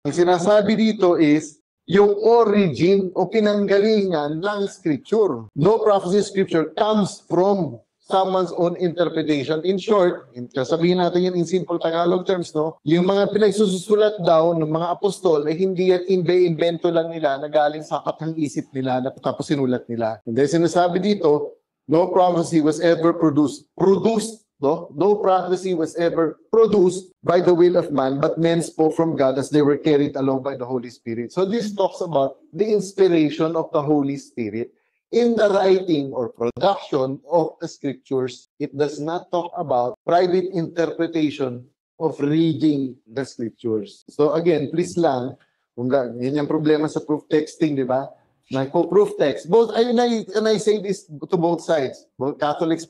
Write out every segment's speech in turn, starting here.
Ang sinasabi dito is yung origin o pinanggalingan ng scripture. No prophecy scripture comes from someone's own interpretation. In short, sabihin natin yan in simple Tagalog terms, no? Yung mga pinagsusulat daw ng mga apostol ay hindi yan invento lang nila na galing sa katang isip nila na tapos sinulat nila. And then sinasabi dito, no prophecy was ever produced. No prophecy was ever produced by the will of man, but men spoke from God as they were carried along by the Holy Spirit. So this talks about the inspiration of the Holy Spirit in the writing or production of the scriptures. It does not talk about private interpretation of reading the scriptures. So again, please lang, yun yung problema sa proof texting, di ba? Proof text. And I say this to both sides, both Catholics,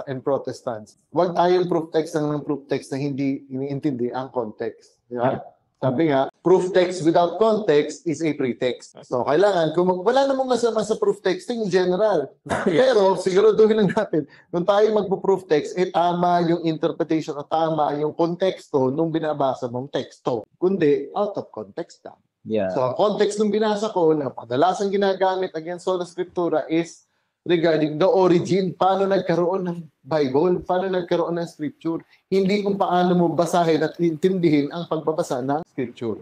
and Protestants. Huwag tayong proof text ng proof text na hindi iniintindi ang context. Di ba? Sabi nga, proof text without context is a pretext. So, kailangan, wala namang masama sa proof texting in general. Pero, siguraduhin lang natin, kung tayo magpo-proof text, tama yung interpretation at tama yung konteksto nung binabasa mong teksto. Kundi, out of context lang. Yeah. So, ang context ng binasa ko na kadalasan ginagamit against sola scriptura is regarding the origin. Paano nagkaroon ng Bible? Paano nagkaroon ng scripture? Hindi kung paano mo basahin at intindihin ang pagbabasa ng scripture.